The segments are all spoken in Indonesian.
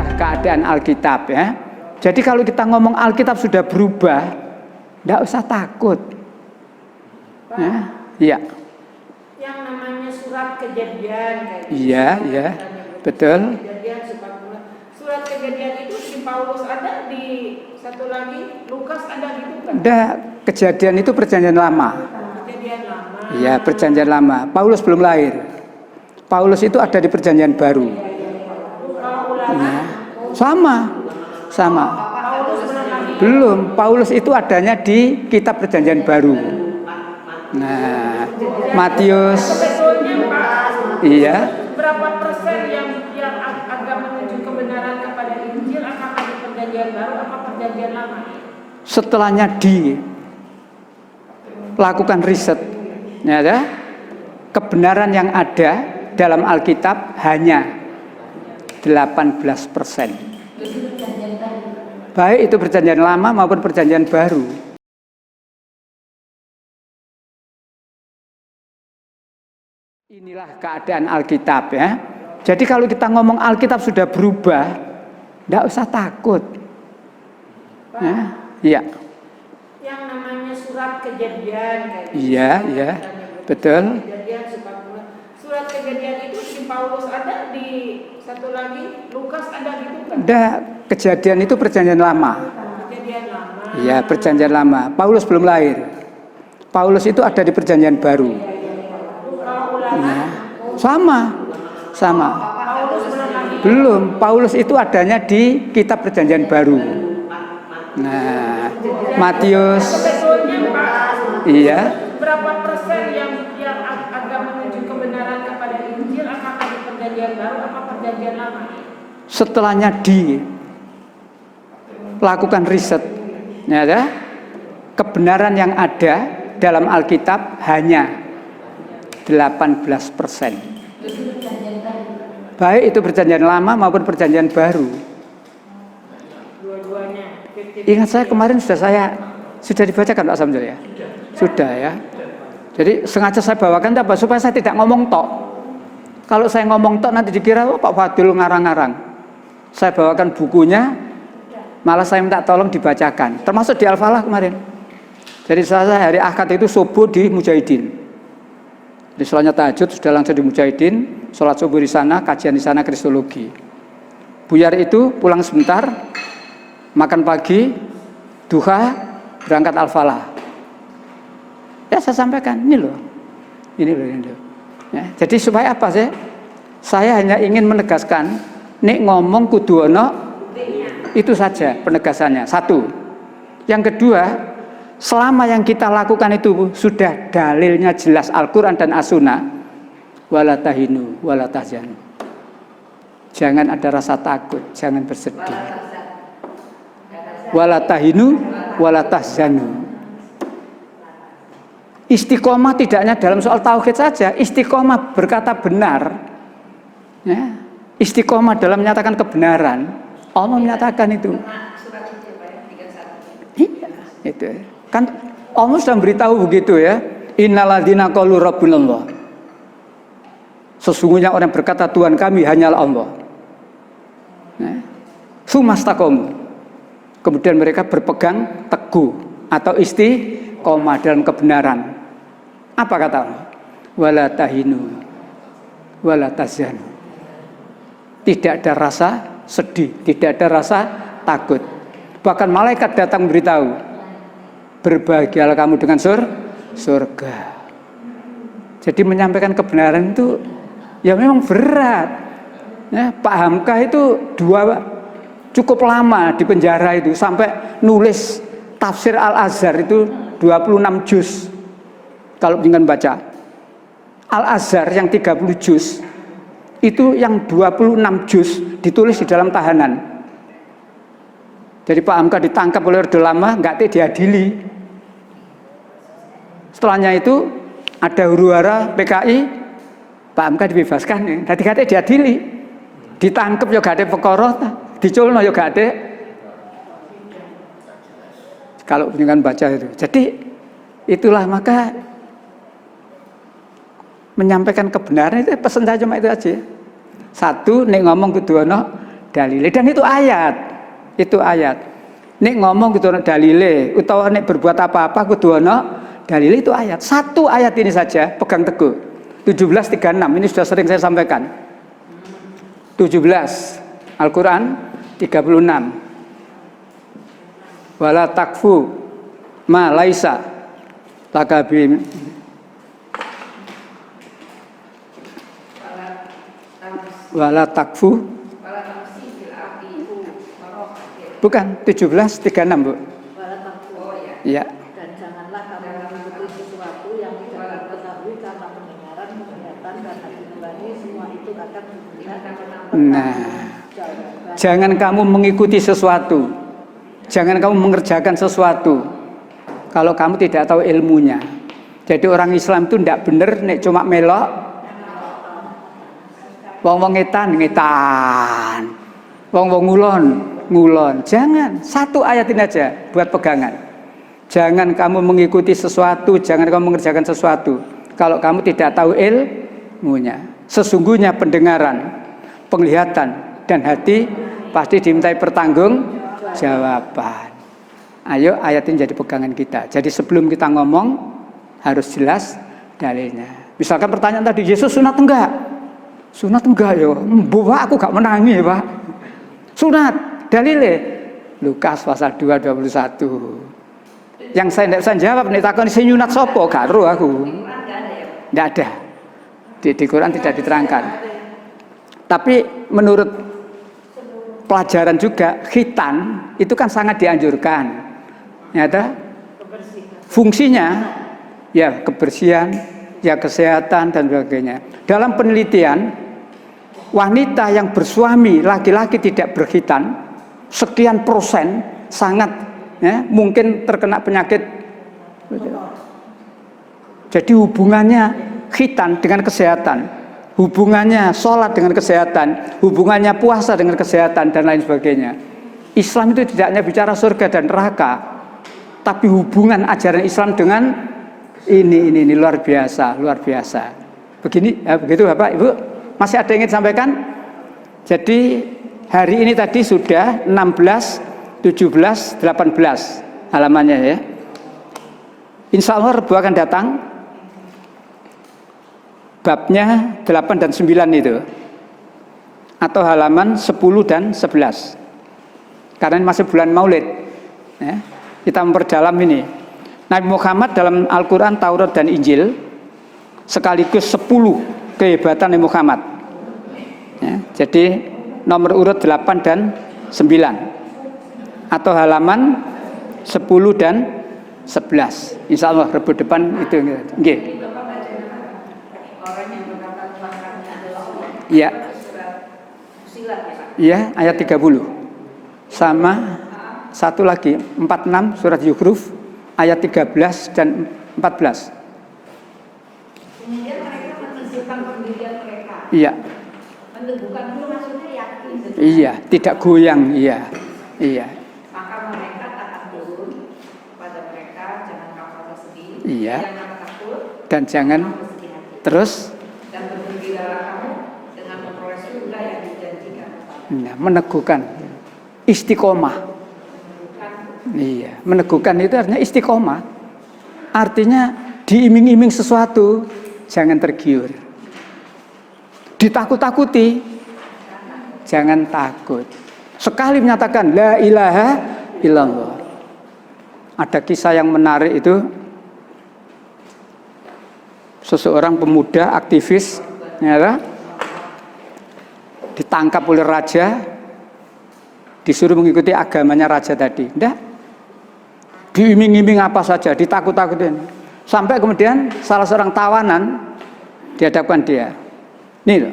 Inilah keadaan Alkitab ya. Jadi kalau kita ngomong Alkitab sudah berubah, tidak usah takut. Ya, iya. Yang namanya surat Kejadian kayak gitu. Iya, iya. Betul. Kejadian 40. Surat Kejadian itu di Paulus ada, di satu lagi Lukas ada gitu kan? Ada. Kejadian itu perjanjian lama. Kejadian lama. Iya, perjanjian lama. Paulus belum lahir. Paulus itu ada di perjanjian baru. Kalau ulangan Ya. Sama. Paulus belum lagi. Belum. Paulus itu adanya di kitab perjanjian baru. Nah, Matius. Sebetulnya Pak, Iya. berapa persen yang agak menuju kebenaran kepada Injil, apakah di perjanjian baru apa perjanjian lama? Setelahnya dilakukan riset, ya, kebenaran yang ada dalam Alkitab hanya 18%. Baik itu perjanjian lama maupun perjanjian baru. Inilah keadaan Alkitab ya. Jadi kalau kita ngomong Alkitab sudah berubah, tidak usah takut. Ya, iya. Yang namanya surat Kejadian kayak gitu. Iya, iya. Betul. Kejadian 40. Surat Kejadian itu di Paulus ada, di satu lagi Lukas ada gitu kan? Ada. Kejadian itu perjanjian lama. Kejadian lama. Iya, perjanjian lama. Paulus belum lahir. Paulus itu ada di perjanjian baru. Kalau ulangan Ya. Sama. Paulus belum lagi. Belum. Paulus itu adanya di kitab perjanjian baru. Nah, Matius. Sebetulnya Pak, Iya. berapa persen yang agak menuju kebenaran kepada Injil, apakah di perjanjian baru apa perjanjian lama? Setelahnya dilakukan riset, ya, kebenaran yang ada dalam Alkitab hanya 18%. Baik itu perjanjian lama maupun perjanjian baru. Dua-duanya. Ingat saya kemarin sudah dibacakan Pak Samsul ya? Sudah ya. Jadi sengaja saya bawakan apa? Supaya saya tidak ngomong tok. Kalau saya ngomong tok nanti dikira Pak Fadil ngarang-ngarang. Saya bawakan bukunya, malah saya minta tolong dibacakan. Termasuk di Al-Falah kemarin. Jadi saya hari Ahad itu subuh di Mujahidin. Di setelahnya tahajud sudah langsung di Mujahidin, sholat subuh di sana, kajian di sana kristologi. Buyar itu pulang sebentar, makan pagi, duha, berangkat Al-Falah. Ya saya sampaikan, ini loh. Ya, jadi supaya apa sih? Saya hanya ingin menegaskan, nek ngomong kudu ono, itu saja penegasannya. Satu. Yang kedua, selama yang kita lakukan itu sudah dalilnya jelas Al-Quran dan As-Sunnah, wala tahinu, wala tahzanu. Jangan ada rasa takut, jangan bersedih. Wala tahinu, wala tahzanu. Istiqomah tidak hanya dalam soal tauhid saja, istiqomah berkata benar. Ya. Istiqomah dalam menyatakan kebenaran. Allah menyatakan itu. Iya, itu. Kan Allah sudah beritahu begitu ya. Innalladzina qalu rabbunallah. Sesungguhnya orang berkata Tuhan kami hanyalah Allah. Sumastaqomu. Kemudian mereka berpegang teguh atau istiqomah dalam kebenaran. Apa kata Allah? Wala tahinu wala tahzanu. Tidak ada rasa sedih, tidak ada rasa takut. Bahkan malaikat datang memberitahu, berbahagialah kamu dengan surga. Jadi menyampaikan kebenaran itu ya memang berat. Ya, Pak Hamka itu cukup lama di penjara itu sampai nulis tafsir Al-Azhar itu 26 juz. Kalau ingin baca Al-Azhar yang 30 juz itu yang 26 juz ditulis di dalam tahanan. Jadi Pak Hamka ditangkap oleh Orde Lama, nggak diadili. Setelahnya itu ada huru-hara PKI, Pak Hamka dibebaskan ya. Tadi katanya diadili, ditangkap ya gak ada perkara, diculno ya gak ada. Kalau dengan baca itu, jadi itulah maka menyampaikan kebenaran itu pesan saya cuma itu aja. Satu, nek ngomong kudu ono dalile. Dan itu ayat. Itu ayat. Nek ngomong kudu ana dalile, utawa nek berbuat apa-apa kudu ana dalile, itu ayat. Satu ayat ini saja pegang teguh. 17:36 ini sudah sering saya sampaikan. 17 Al-Qur'an 36. Wala takfu ma laisa laka bi wala takfu. Bukan 17:36, Bu. Ya. Dan janganlah kamu mengikuti sesuatu yang tidak diketahui karena pendengaran, penglihatan, dan hati nurani, semua itu akan melihat. Nah, jangan kamu mengikuti sesuatu, jangan kamu mengerjakan sesuatu kalau kamu tidak tahu ilmunya. Jadi orang Islam itu tidak benar nek cuma melok, wong-wong ngetan, wong-wong ngulon. Jangan, satu ayat ini aja buat pegangan. Jangan kamu mengikuti sesuatu, jangan kamu mengerjakan sesuatu kalau kamu tidak tahu ilmunya. Sesungguhnya pendengaran, penglihatan, dan hati pasti dimintai pertanggungjawaban. Ayo ayat ini jadi pegangan kita. Jadi sebelum kita ngomong harus jelas dalilnya. Misalkan pertanyaan tadi, Yesus sunat enggak? Sunat enggak yo. Mbah aku gak menangi ya, Pak. Sunat, dalile Lukas pasal 2:21. Yang saya tidak bisa jawab nih takon sing nyunat sapa? Gak ero aku. Tidak ada. Di Quran tidak diterangkan. Tapi menurut pelajaran juga khitan itu kan sangat dianjurkan. Nyata fungsinya ya kebersihan, ya kesehatan dan sebagainya. Dalam penelitian wanita yang bersuami laki-laki tidak berkhitan sekian persen sangat ya, mungkin terkena penyakit. Jadi hubungannya khitan dengan kesehatan, hubungannya sholat dengan kesehatan, hubungannya puasa dengan kesehatan dan lain sebagainya. Islam itu tidak hanya bicara surga dan neraka, tapi hubungan ajaran Islam dengan ini luar biasa. Begini, ya, begitu Bapak Ibu. Masih ada yang ingin sampaikan? Jadi hari ini tadi sudah 16, 17, 18 halamannya ya. Insya Allah Rebu akan datang. Babnya 8 dan 9 itu. Atau halaman 10 dan 11. Karena ini masih bulan Maulid. Ya. Kita memperdalam ini. Nabi Muhammad dalam Al-Quran, Taurat, dan Injil sekaligus 10 kehebatan Nabi Muhammad. Ya, jadi nomor urut 8 dan 9 atau halaman 10 dan 11. Insya Allah Rebu depan itu. Nggih. Iya. Iya, ayat 30. Sama satu lagi 46 surat Yukhruf ayat 13 dan 14. Kemudian mereka menunjukkan pendirian mereka. Iya. Menunjukkan dulu maksudnya yakin. Iya, tidak goyang. Iya. Maka mereka takkan turun pada mereka, jangan kamu sedih. Iya. Jangan takut. Dan jangan terus. Dan bergembiralah kamu dengan memperoleh surga yang dijanjikan. Nah, meneguhkan istiqomah. Iya, meneguhkan itu artinya istiqomah. Artinya diiming-iming sesuatu, jangan tergiur. Ditakut-takuti, jangan takut. Sekali menyatakan la ilaha illallah. Ada kisah yang menarik itu. Seseorang pemuda aktivis ya, ditangkap oleh raja, disuruh mengikuti agamanya raja tadi. Enggak. Diiming-iming apa saja, ditakut-takutin. Sampai kemudian salah seorang tawanan dihadapkan dia. Nih loh.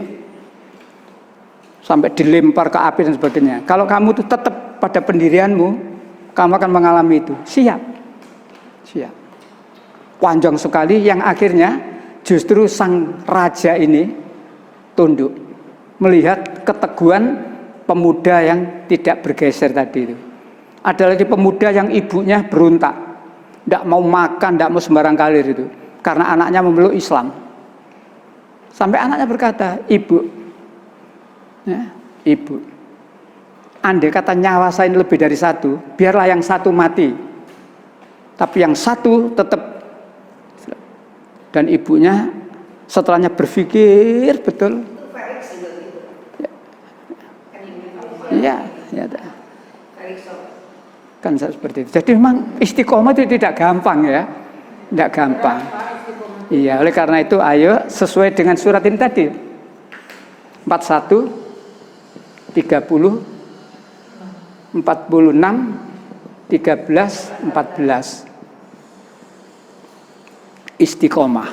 Sampai dilempar ke api dan sebagainya. Kalau kamu tuh tetap pada pendirianmu, kamu akan mengalami itu. Siap. Panjang sekali yang akhirnya justru sang raja ini tunduk melihat keteguhan pemuda yang tidak bergeser tadi itu. Ada lagi pemuda yang ibunya berontak, tidak mau makan, tidak mau sembarang kalir itu, karena anaknya memeluk Islam. Sampai anaknya berkata, ibu, andai kata nyawa saya ini lebih dari satu, biarlah yang satu mati, tapi yang satu tetap. Dan ibunya setelahnya berpikir betul. Ya, ya, kan seperti itu. Jadi memang istiqomah itu tidak gampang ya, tidak gampang. Iya, oleh karena itu ayo sesuai dengan surat ini tadi 41, 30, 46, 13, 14. Istiqomah.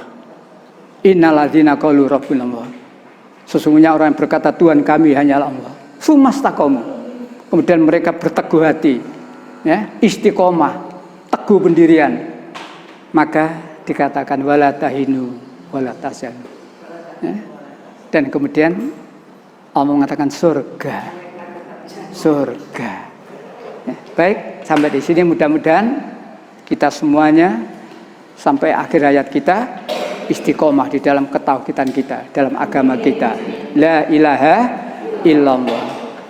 Innalladzina qalu rabbuna Allah. Sesungguhnya orang yang berkata Tuhan kami hanyalah Allah. Sumastaqomu. Kemudian mereka berteguh hati, ya, istiqomah, teguh pendirian. Maka dikatakan wala tahinu wala tahzanu. Ya. Dan kemudian Allah mengatakan surga. Surga. Ya. Baik, sampai di sini mudah-mudahan kita semuanya sampai akhir hayat kita istiqomah di dalam ketauhidan kita, dalam agama kita. La ilaha illallah.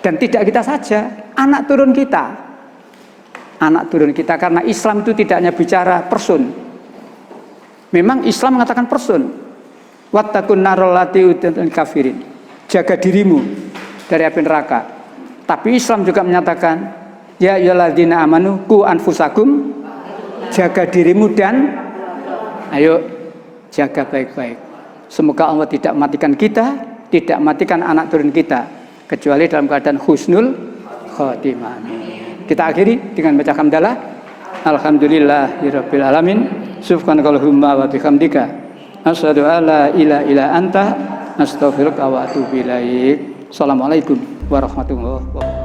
Dan tidak kita saja, anak turun kita. Anak turun kita, karena Islam itu tidak hanya bicara person. Memang Islam mengatakan person. Wattaqun narol lati utul kafirin. Jaga dirimu dari api neraka. Tapi Islam juga menyatakan ya ayyuhalladzina amanu qu anfusakum, jaga dirimu dan ayo jaga baik-baik. Semoga Allah tidak matikan kita, tidak matikan anak turun kita, kecuali dalam keadaan husnul khotimah. Kita akhiri dengan baca hamdalah. Alhamdulillahirabbil alamin. Subhanakallahumma wa bihamdika asyhadu an la ilaha illa anta astaghfiruka wa atubu ilaik. Assalamualaikum warahmatullahi wabarakatuh.